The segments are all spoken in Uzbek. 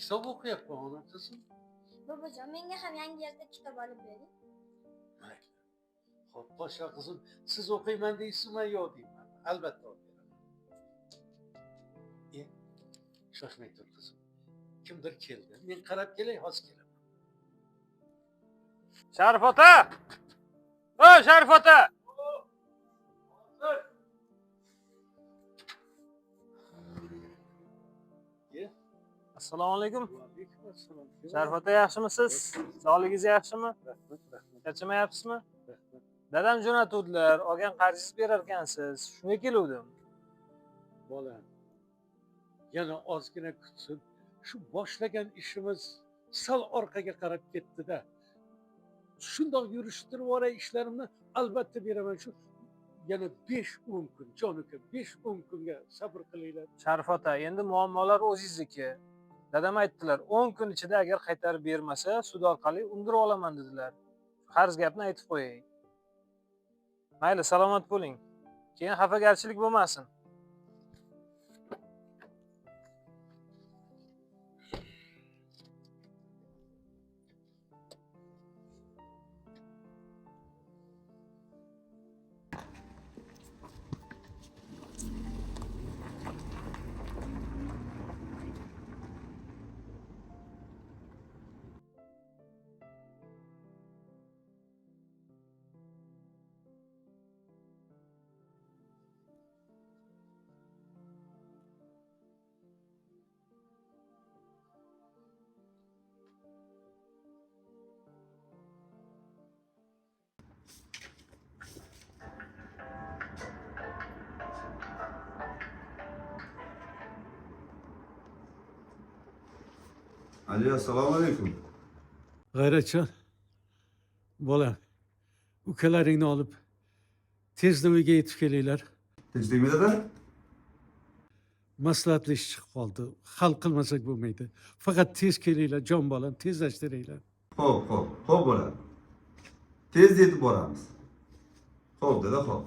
kitob o'qiyapman ona qizim. Bobojon, menga ham yangi yilda kitob olib bering. Mayli. Xo'p, poshsha qizim, siz o'qiyman deysizmi, men yo'q deyman. Albatta olib beraman. Shoshmay tur qizim. Kimdir keldi. Men qarab kelay, hozir kelaman. Sharif ota! O, Sharif ota! Assalomu alaykum. Sharif ota, yaxshimisiz? Sog'ligingiz yaxshimi? Charchamayapsizmi? Dadam jo'natuvdilar, olgan qarzingizni berar ekansiz. Shunga keluvdim. Bolam, yana ozgina kutsin. Shu boshlagan ishimiz sal orqaga qarab ketdi-da. Shundoq yurishtirib yuboray ishlarimni albatta beraman. Shu yana 5-10 kun, jonuka 5-10 kunga sabr qilinglar. Sharif ota, endi muammolar o'zingizniki. Dadam aytdilar, 10 kun ichida agar qaytarib bermasa, sud orqali undirib olaman dedilar. Qarz gapni aytib qo'yay. Mayli, salomat bo'ling. Keyin xafagarchilik bo'lmasin. Ali, assalomu alaykum. G'ayratjon, bolam, ukalaringni olib tezda uyga yetib kelinglar. Tinchlikmi dada? Maslahatli ish chiqib qoldi. Hal qilmasak bo'lmaydi. Faqat tez kelinglar, jon bolam, tezlashtiringlar. Xo'p bo'ladi. Tez yetib boramiz. Xo'p dada, xo'p.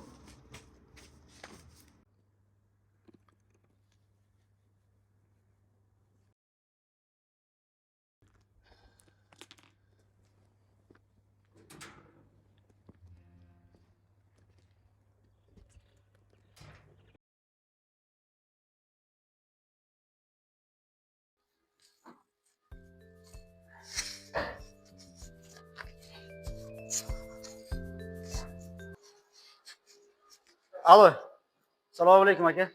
Alo. Assalomu alaykum aka.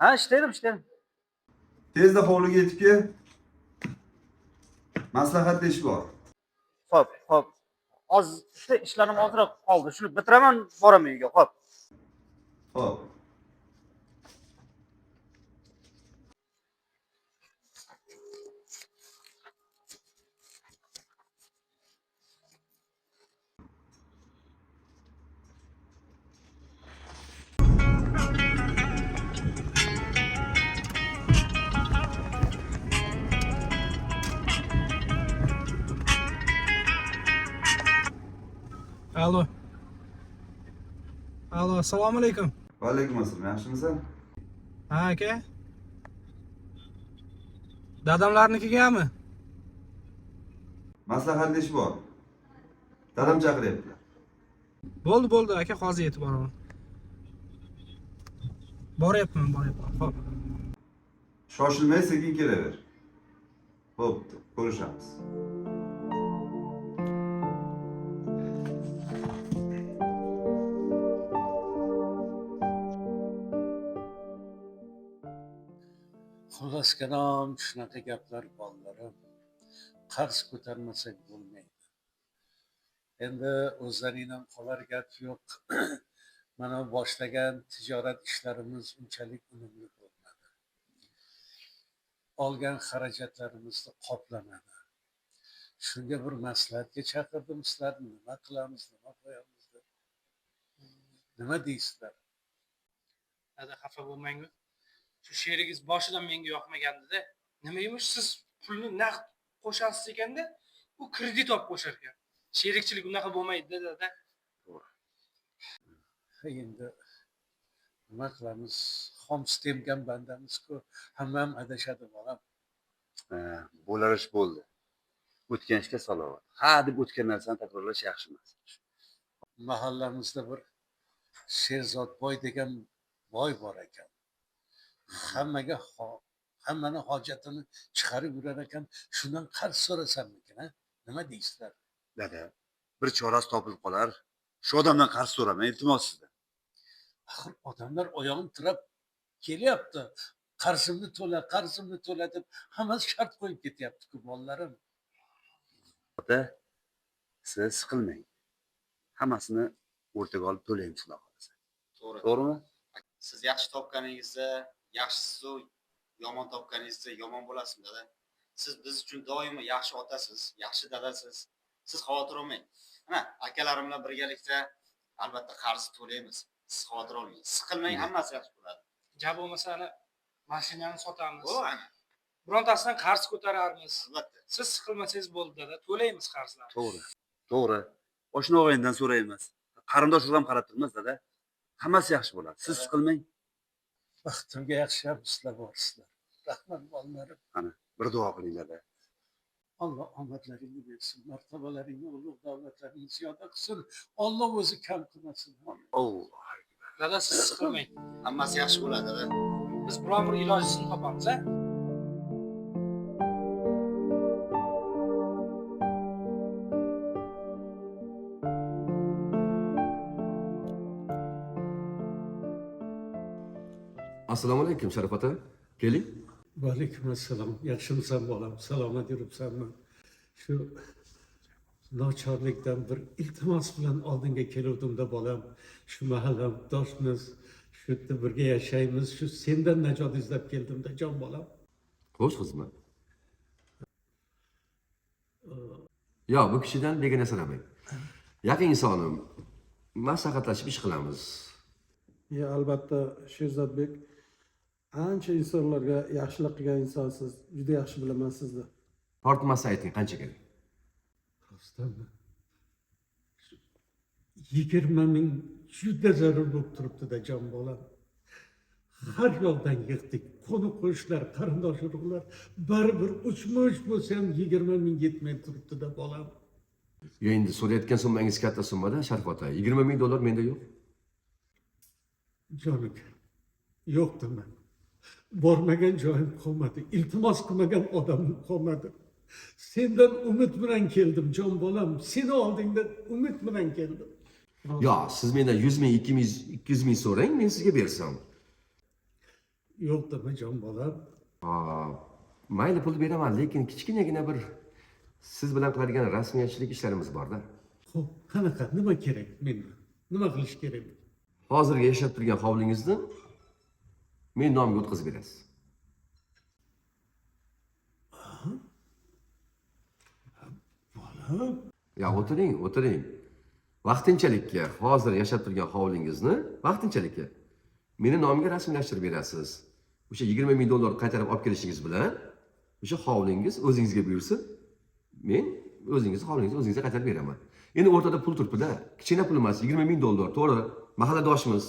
Ha, ishlaydim. Tezda hovliga yetib kel. Maslahatli ish bor. Xo'p. Hozir ishlarim ozroq qoldi. Shuni bitiraman, boraman uyga. Xo'p. Xo'p. Alo, assalomu alaykum. Va alaykum assalom. Yaxshimisan? Ha aka. Dadamlarnikigami? Maslahatli ish bor. Dadam chaqiryaptilar. Bo'ldi aka, hozir yetib boraman. Boryapman. Xo'p. Shoshilmay sekin kelaver. Xo'p, ko'rishamiz. Xullas kalom, shunaqa gaplar bolalarim. Qarz ko'tarmasak bo'lmaydi. Endi o'zlaringdan qolar gap yo'q. Mana boshlagan tijorat ishlarimiz unchalik unumli bo'lmadi. Olgan xarajatlarimizni qoplamadi. Shunga bir maslahatga chaqirdim sizlarni. Nima qilamiz, nima qo'yamiz deb. Nima deysizlar? Dada, xafa bo'lmang. Shu sherigingiz boshidan menga yoqmagandi-da. Nima emish siz pulni naqd qo'shasiz ekanda, u kredit olib qo'shar ekan. Sherikchilik unaqa bo'lmaydi dada. Endi nima qilamiz? Xom temgan bandamiz-ku, hamma ham adashadi bolam. Bo'lar ish bo'ldi. O'tgan ishga salovat. Ha deb o'tgan narsani takrorlash yaxshi emas. Mahallamizda bir Sherzodboy degan boy bor ekan. Hammani hojatini chiqarib yurar ekan. Shundan qarz so'rasammikin, ha? Nima deysizlar? Dada, bir chorasi topilib qolar. Shu odamdan qarz so'ramang, iltimos sizdan. Axir odamlar oyog'im tirab kelyapti. Qarzimni to'la deb hammasi shart qo'yib ketyapti-ku bolalarim. Ota, siz siqilmang. Hammasini o'rtaga olib to'laymiz xudo xolasa. To'g'rimi? Siz yaxshi topganingizda yaxshisiz, yomon topganingizda yomon bo'lasizmi, dada? Siz biz uchun doimo yaxshi otasiz, yaxshi dadasiz. Siz xavotir olmang. Mana akalarim bilan birgalikda albatta qarzni to'laymiz. Siz xavotir olmang. Siqilmang, hammasi yaxshi bo'ladi. Ja bo'lmasa ana mashinani sotamiz. O, ana. Birontasidan qarz ko'tararmiz. Albatta. Siz siqilmasangiz bo'ldi dada, to'laymiz qarzlarni. To'g'ri. Oshna og'ayindan so'raymiz. Qarindosh ham qarab turmas, dada. Hammasi yaxshi bo'ladi. Siz siqilmang. Baxtimga yaxshiyam sizlar borsizlar. Rahmat bolalarim. Ana, bir duo qiling, dada. Alloh omadlaringni bersin, martabalaringni, ulug' davlatlaringni ziyoda qilsin. Alloh o'zi kam qilmasin. Alloh. Dada siz siqilmang. Hammasi yaxshi bo'ladi, dada. Biz biron bir ilojini topamiz, ha? Assalomu alaykum Sharif ota. Keling. Va alaykum assalom. Yaxshimisan bolam? Salomat yuribsanmi? Shu nochorlikdan bir iltimos bilan oldinga keluvdimda bolam. Shu mahallamdoshmiz, shu yerda birga yashaymiz. Shu sendan najot izlab keldimda jon bolam. Xo'sh xizmat. Yo, bu kishidan begona so'ramang. Yaqin insonim. Maslahatlashib ish qilamiz. Ya albatta Sherzodbek ancha insonlarga yaxshilik qilgan insonsiz. Juda yaxshi bilaman sizni. Tortmasa ayting, qancha kerak? Rostdanmi? 20 ming juda zarur bo'lib turibdi-da jon bolam. Har yoqdan yig'dik. Qo'ni qo'shnilar, qarindosh urug'lar baribir uchmuch bo'lsa ham 20 ming yetmay turibdi-da bolam. Yo, endi so'rayotgan summangiz katta summada Sharif ota. 20 ming dollar menda yo'q. Jonim, yo'qdi men. Bormagan joyim qolmadi. Iltimos qilmagan odamim qolmadi. Sendan umid bilan keldim jon bolam. Seni oldingda umid bilan keldim. Yo, siz mendan 100 ming, 200 ming so'rang, men sizga bersam. Yo'qdimi jon bolam? Mayli pul beraman, lekin kichkinagina bir siz bilan qiladigan rasmiyatchilik ishlarimiz bor-da. Xo'p, qanaqa, nima kerak mendan? Nima qilish kerak? Hozirgi yashab turgan hovlingizni men nomga o'tkazib berasiz. Bolam, Ya o'tiring. Vaqtinchalikka hozir yashab turgan hovlingizni vaqtinchalikka meni nomimga rasmiylashtirib berasiz. O'sha 20 ming dollar qaytarib olib kelishingiz bilan o'sha hovlingiz o'zingizga buyursin. Men o'zingizni hovlingizni o'zingizga qaytarib beraman. Endi o'rtada pul turibdi-da. Kichkina pul emas, 20 ming dollar, to'g'ri. Mahalladoshimiz.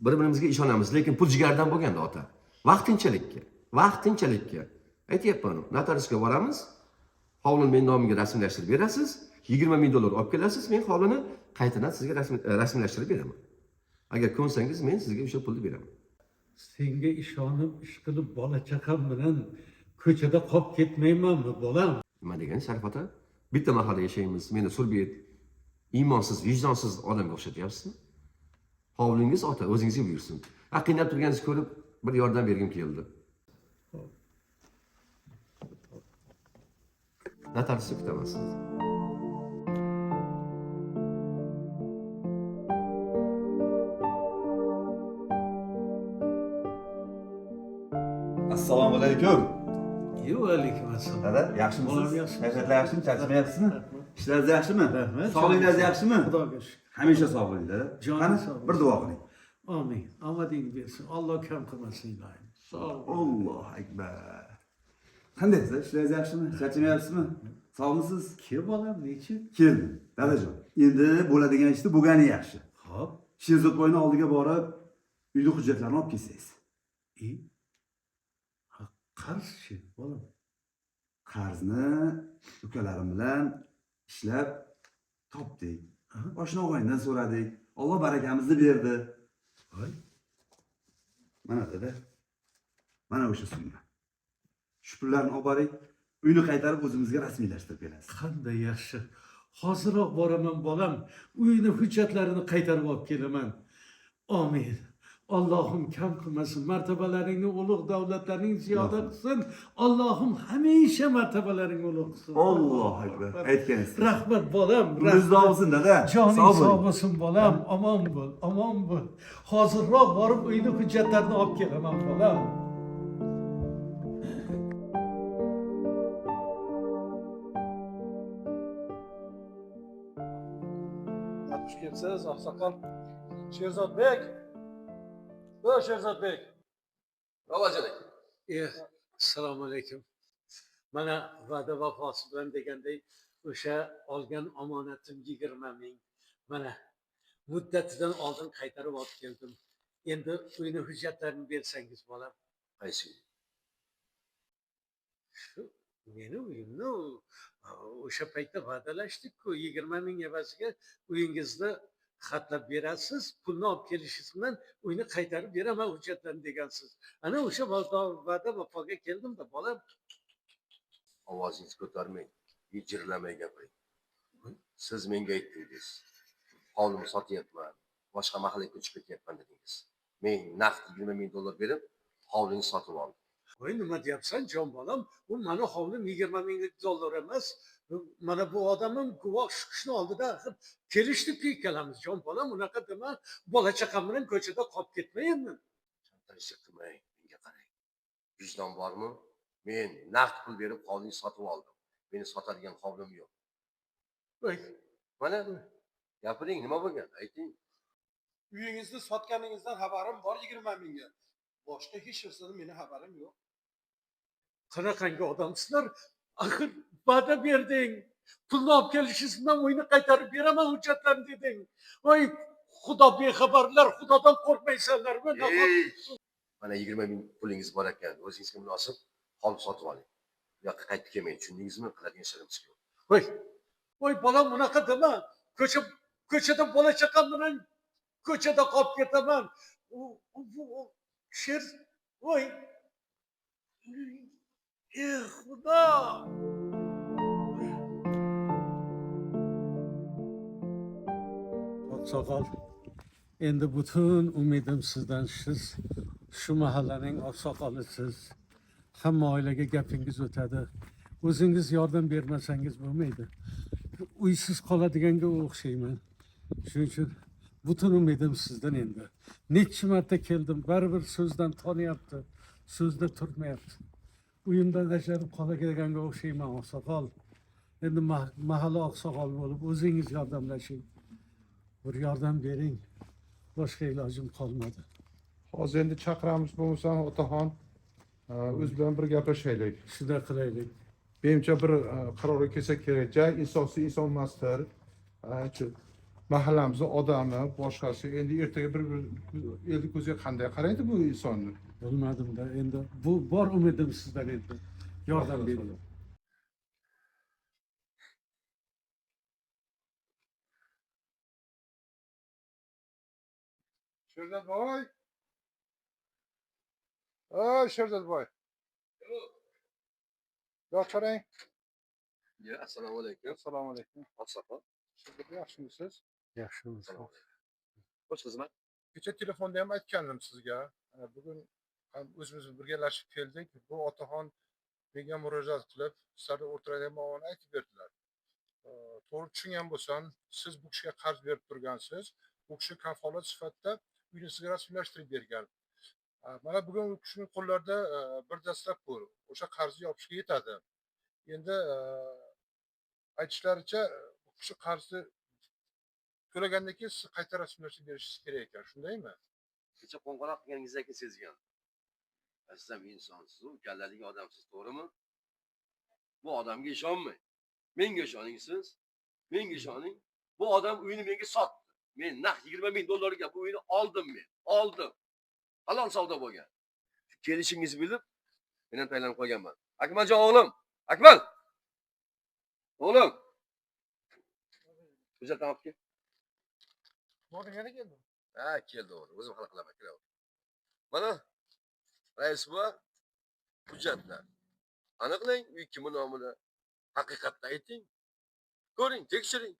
Bir-birimizga ishonamiz, lekin pul jigardan bo'lganda ota. Vaqtinchalikka. Aytyapman, notariusga boramiz. Hovlini men nomimga rasmiylashtirib berasiz. 20 ming dollar olib kelasiz, men hovlini qaytadan sizga rasmiylashtirib beraman. Agar ko'nsangiz, men sizga o'sha pulni beraman. senga ishonib ish qilib bola chaqam bilan ko'chada qolib ketmaymanmi bolam? Nima degan Sharif ota? Bitta mahallada yashaymiz. Meni surbet, iymonsiz, vijdonsiz odamga o'xshatyapsizmi? Hovlingiz ota o'zingizga buyursin. Qiynab turganingizni ko'rib bir yordam bergim keldi. Notariusni kutaman sizni. Assalomu alaykum. Yo, alaykum assalom. Dada, yaxshimisiz? Bolam yaxshi. Kayfiyatlar yaxshimi? Charchamayapsizmi? Ishlaringiz yaxshimi? Rahmat. Sog'lig'ingiz yaxshimi? Xudoga shukr. Hamisha sog' bo'ling, dada. Jonim Qani, sog' bo'lsin. bir duo qiling. Amin. Omading bersin. Alloh kam qilmasin ilohim. Sog' bo'l. Allohu akbar. Qandaysiz? Ishlaringiz yaxshimi? Charchamayapsizmi? Sog'misiz? Ke bolam, nechun? Keldim. Dadajon, endi bo'ladigan ishni bo'lgani yaxshi. Hop. Sherzodboyning oldiga borib, uyning hujjatlarini olib kelsangiz. Ha, qarshi bolam. qarzni ukalarim bilan ishlab topdik. Oshna og'aynidan so'radik. Alloh barakamizni berdi. Voy. Mana dada. Mana o'sha summa. Shu pullarni olib boring, uyni qaytarib o'zimizga rasmiylashtirib berasiz. Qanday yaxshi. Hoziroq boraman bolam. Uyni hujjatlarini qaytarib olib kelaman. Amin. Allohim kam qilmasin. Martabalaringni ulug' davlatlaring ziyoda qilsin. Allohim hamisha martabalaringni ulug' qilsin. Allohu akbar. Aytganingiz. Rahmat bolam. Umringiz sog' bo'lsin dada. Joning sog' bo'lsin bolam. Omon bo'l, omon bo'l. Hozirroq borib uyni hujjatlarini olib kelaman bolam. Xush kelibsiz, oqsoqol. Sherzodbek. O Sherzodbek. Ravojilik. Assalomu alaykum. Mana va'da vafosi bilan degandek o'sha olgan omonatim 20 ming. Mana muddatidan oldin qaytarib olib keldim. Endi uyni hujjatlarini bersangiz bolam. Qaysi? Shu meni uyimni o'sha paytda va'dalashdik-ku 20 ming evaziga uyingizni xatlab berasiz, pulni olib kelishingiz bilan uyni qaytarib beraman hujjatlarni degansiz. Ana o'sha va'da vafoga keldim-da bolam. Ovozingizni ko'tarmang, yig'lamay gapiring. Siz menga aytdingiz, hovlimni sotyapman, boshqa mahallaga ko'chib ketyapman dedingiz. Men naqd 20 ming dollar berib, hovlingizni sotib oldim. Voy nima deyapsan jon bolam? Bu mani hovlim 20 ming dollar emas. Mana bu odamim guvoh shu kishini oldida kelishdik-ku ikkalamiz jon bolam. Unaqa dema, bola chaqam bilan ko'chada qolib ketmayman. Chantarishlik qilmang, menga qarang. Vijdon bormi? Men naqd pul berib hovlingizni sotib oldim. Meni sotadigan hovlim yo'q. Voy, Mana gapiring, nima bo'lgan? Ayting. Uyingizni sotganingizdan xabarim bor 20 mingga. Boshqa hech narsadan meni xabarim yo'q. qanaqangi odamsizlar? Axir va'da berding. Pulni olib kelishingiz bilan uyni qaytarib beraman hujjatlarni deding. Voy, xudo bexabarlar, xudodan qo'rqmaysanlarmi? Mana 20 ming pulingiz bor ekan, o'zingizga munosib hovli sotib oling. Bu yoqqa qaytib kelmang, tushundingizmi? Qiladigan ishlarimiz yo'q. Voy bolam unaqa dema. Ko'chada bola chaqam bilan ko'chada qolib ketaman. Sher, voy. Xudo. Oqsoqol, endi butun umidim sizdan. Siz shu mahallaning oqsoqolisiz. Hamma oilaga gapingiz o'tadi. O'zingiz yordam bermasangiz bo'lmaydi. Uysiz qoladiganga o'xshayman. Shuning uchun butun umidim sizdan endi. Necha marta keldim, baribir so'zdan tonyapti, so'zda turmayapti. Uyimdan ajralib qoladiganga o'xshayman oqsoqol. Endi mahalla oqsoqol bo'lib o'zingiz yordamlashing. Bir yordam bering. Boshqa ilojim qolmadi. Hozir endi chaqiramiz bo'lmasam otaxon, o'z bilan bir gaplashaylik. Shunday qilaylik. Menimcha bir qarorga kelsak kerak. Jay insonsiz inson emasdir. Mahallamizning odami, boshqasi endi ertaga bir elni ko'ziga qanday qaraydi bu insonni? Bilmadim-da, endi bu bor umidim sizdan endi. Yordam bering. Sherzodboy. Sherzodboy. Yo'q qarang. Ya, assalomu alaykum. Assalomu alaykum. Oqsoqol. Sherzodboy, yaxshimisiz? Yaxshimisiz? Xo'sh, xizmat. Kecha telefonda ham aytgandim sizga. Bugun ham o'zimiz birgalashib keldik. Bu otaxon menga murojaat qilib, sizlarga o'tiradigan aytib berdilar. To'g'ri tushungan bo'lsam, siz bu kishiga qarz berib turgansiz. Bu kishi kafolat sifatida uyni sizga rasmiylashtirib bergan. Mana bugun u kishining qo'llarida bir dastlab pul. O'sha qarzni yopishga yetadi. Endi aytishlaricha bu kishi qarzni to'lagandan keyin siz qayta rasmiylashtirib berishingiz kerak ekan, shundaymi? Kecha qo'ng'iroq qilganingizdan keyin sezgan. Siz ham insonsiz, kallalik odamsiz, to'g'rimi? Bu odamga ishonmang. Menga ishoning siz. Menga ishoning. Bu odam uyini menga sotdi. Men naqd 20 ming dollarga bu uyni oldim men. Oldim. Halol savdo bo'lgan. Kelishingizni bilib, men ham tayinlanib qolganman. Akmaljon o'g'lim, Akmal! Oğlum! Hujjatni olib kel. Yana keldim. Ha, kel to'g'ri. O'zim hal qilaman, kelaver. Mana rais buva hujjatlar. Aniqlang, uy kimi nomida. Haqiqatni ayting. Ko'ring, tekshiring.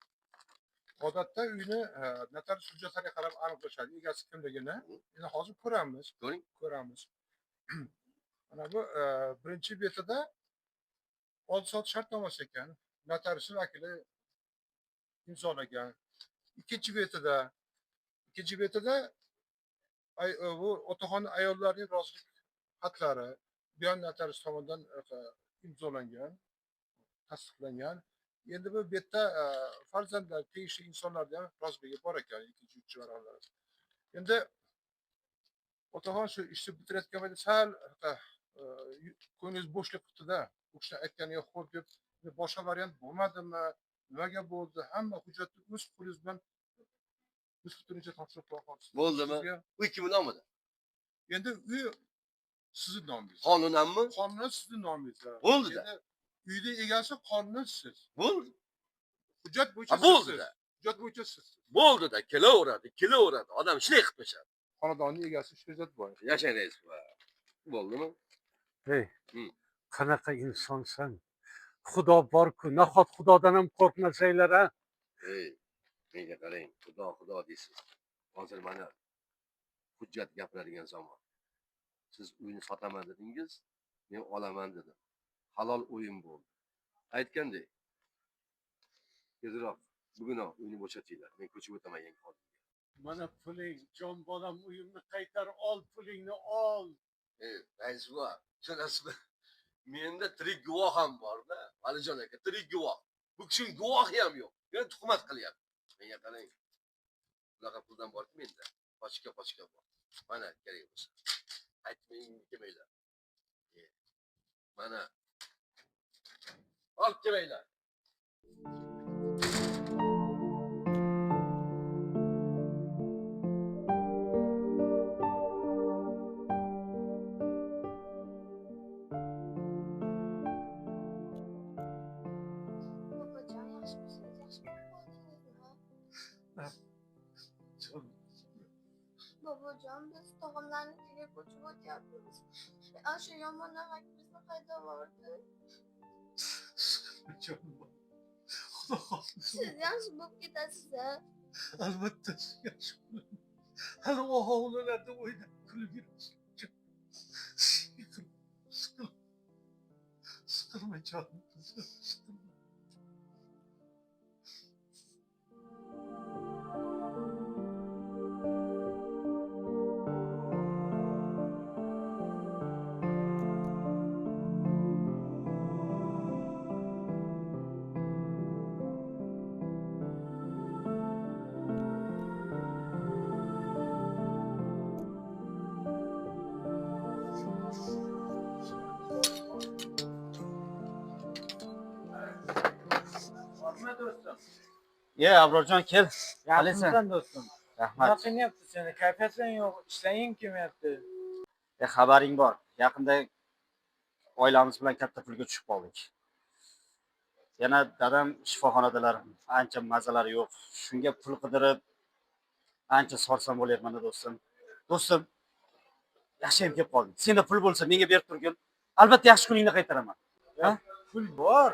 Odatda uyni notarius hujjatlariga qarab aniqlashadi. Egasi kimligini. Endi hozir ko'ramiz. Ko'ring. Ko'ramiz. Mana bu birinchi betida oldi-sotdi shartnomasi ekan. Notarius vakili imzolagan. Ikkinchi betida bu otaxon ayollarning rozilik xatlari buyon notarius tomonidan imzolangan, tasdiqlangan. Endi bu betda farzandlar, tegishli insonlardan ham roziligi bor ekan, ikkinchi, uchinchi varaqalar. Endi otaxon shu ishni bitirayotgan paytda sal ko'nglingiz bo'shlik qildi-da, u kishi aytganiga xo'p deb boshqa variant bo'lmadimi? Nimaga bo'ldi? Hamma hujjatni o'z qo'lingiz bilan o'z fikringizcha topshirib qo'yasiz. Bo'ldimi? Uy kimi nomida? Endi uy sizni nomingizda. Qonunanmi? Qonunan sizni nomingizda. Bo'ldi-da. Endi uyni egasi qonunan siz. Bo'ldi. Hujjat bo'yicha Bo'ldi-da. Hujjat bo'yicha siz. Bo'ldi-da, kelaveradi. Odam shunday qilib qo'yishadi. Xonadonning egasi Sherzod boy. Yashang rais buva. Bo'ldimi? Hey, Hmm. qanaqa insonsan? Xudo bor-ku, nahot Xudodan ham qo'rqmasanglar, ha? Ey, menga qarang, xudo deysiz. Hozir mana hujjat gapiradigan zamon. Siz uyni sotaman dedingiz, men olaman dedim. Halol o'yin bo'ldi. Aytgandek, tezroq bugunoq uyni bo'shatinglar. Men ko'chib o'taman yangi xonadonga. Mana puling, jon bolam, uyimni qaytar ol, pulingni ol. Ey, rais buva, tushunasizmi? Menda tirik guvoh ham bor-da. Alijon aka, tirik guvoh. Bu kishining guvohi ham yo'q. Men tuhmat qilyapti. Menga qarang. Bunaqa puldan borku menda. Pochka bor. Mana kerak bo'lsa. Aytmang kelmanglar. Mana. Olib kelmanglar. Bobojon, yaxshimisiz? Yaxshi bo'lib qoldingizmi? Bobojon, biz tog'amlarnikiga ko'chib o'tyapmiz. O'sha yomon nahang bizni haydab yubordi. Xudo xohlasa. Siz yaxshi bo'lib ketasiz-a? Albatta yaxshi bo'laman. Hali u hovlilarda o'ynab kulib yuramiz. Siqilma jonim. Siqilma. Ye, Abrorjon kel. Yaxshisan do'stim. Rahmat. Nima qilyapti seni? Kayfiyating yo'q, ishlaying kelmayapti. Xabaring bor. Yaqinda oilamiz bilan katta pulga tushib qoldik. Yana dadam shifoxonadalar, ancha mazalari yo'q. Shunga pul qidirib ancha sorsam bo'lyapman do'stim. Do'stim, yaxshi ham kelib qolding. Senda pul bo'lsa menga berib turgin. Albatta yaxshi kuningni qaytaraman. Ha? Pul bor,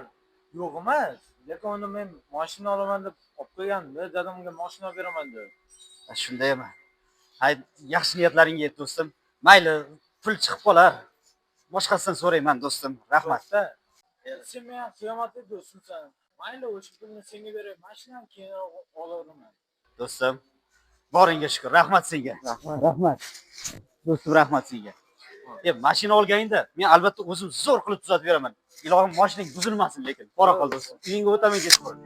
yo'q emas. Lekin uni men mashina olaman deb olib qo'ygandim. Dadamga mashina beraman deb. Shundaymi? Hay, yaxshi niyatlaringga yet do'stim. Mayli, pul chiqib qolar. Boshqasidan so'rayman do'stim. Rahmat. Sen men qiyomatli do'stimsan. Mayli, o'sha pulni senga beray, mashinani keyin olaveraman. Do'stim, boringga shukur. Rahmat senga. Rahmat. Do'stim, rahmat senga. Mashina olganingda men albatta o'zim zo'r qilib tuzatib beraman. Ilohim mashinang buzilmasin lekin. Bora qol do'stim. Uyingga o'taman ketib qol.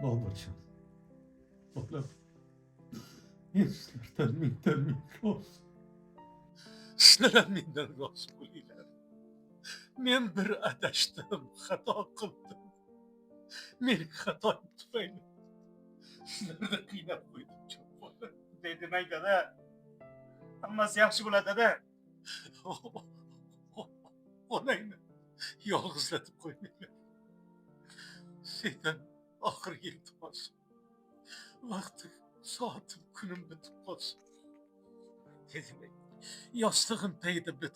Bobojon. Bolam. Men sizlardan ming rozi. Sizlar ham mendan rozi bo'linglar. men bir adashdim, xato qildim. Mening xatoim tufayli sizlarni qiynab qo'ydim, jon bolam. Bunday demang dada. Hammasi yaxshi bo'ladi dada. Onangni yolg'izlatib qo'ymanglar. Sendan oxirgi iltimos. Vaqti, soatim, kunim bitib qolsin. Dedim, yostig'im tagida bir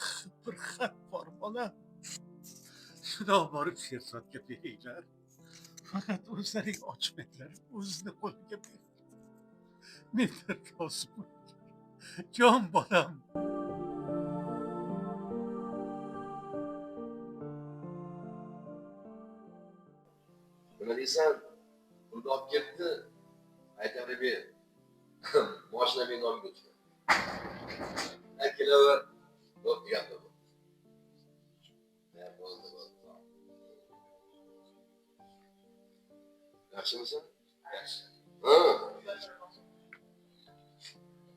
xat bor, bolam. Shuni borib Sherzodga beringlar. Faqat o'zlaring ochmanglar, o'zini qo'liga ber. Mendan rozi bo'linglar. Jon bolam. Nima deysan? Pulni olib ketdi. Aytadi ber. Mashina men nomimga tushgan. Kelaver. Yo'q deganda bu. Bo'ldi. Yaxshimisan? Yaxshi.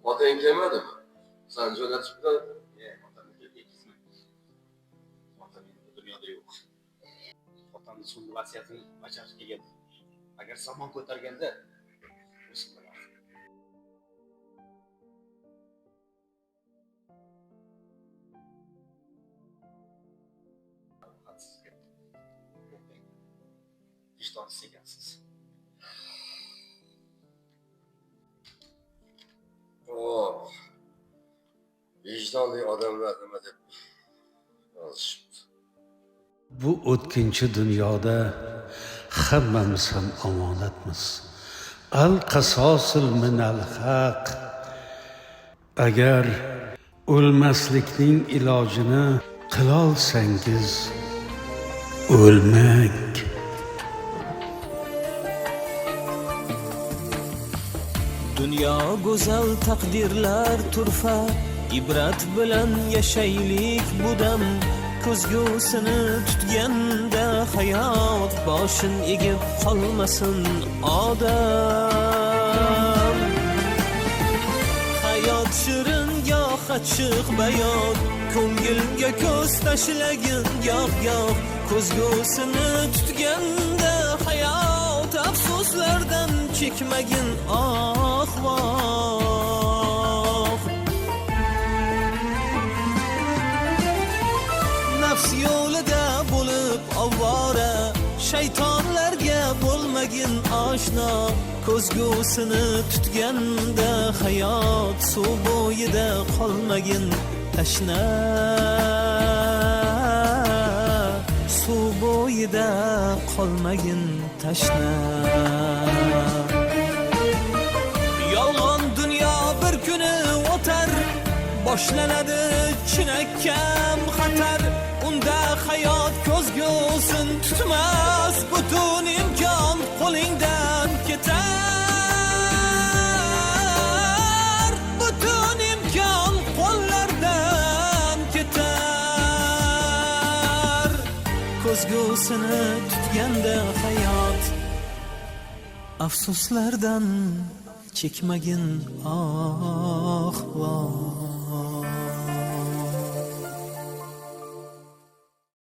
Otang kelmadimi? San jo'natibdi. Otam bu dunyoda yo'q. Otamning so'nggi vasiyatini bajarishga keldi. Agar zamon ko'targanda o'zim bilardim. Vijdonsiz ekansiz. Vijdonli odamlar nima deb yozishibdi. Bu o'tkinchi dunyoda hammamiz ham omonatmiz. Al qasosul minal haq. Agar o'lmaslikning ilojini qilolsangiz, o'lmang. Dunyo go'zal taqdirlar turfa, ibrat bilan yashaylik bu dam. Ko'zgusini tutganda hayot boshin egib qolmasin odam. Hayot shirin goh achchiq bayon, ko'ngilga ko'z tashlagin goh. Ko'zgusini tutganda hayot afsuslardan chekmagin voh. Nafs yo'lida bo'lib ovora, shaytonlarga bo'lmagin oshno. Ko'zgusini tutganda hayot suv bo'yida qolmagin tashna. Suv bo'yida qolmagin tashna. Yolg'on dunyo bir kuni o'tar, boshlanadi chinakam xatar. Unda hayot ko'zgusin tutmas, butun imkon qo'lingdan ketar. Butun imkon qo'llardan ketar. Ko'zgusini tutganda hayot afsuslardan chekmagin voh.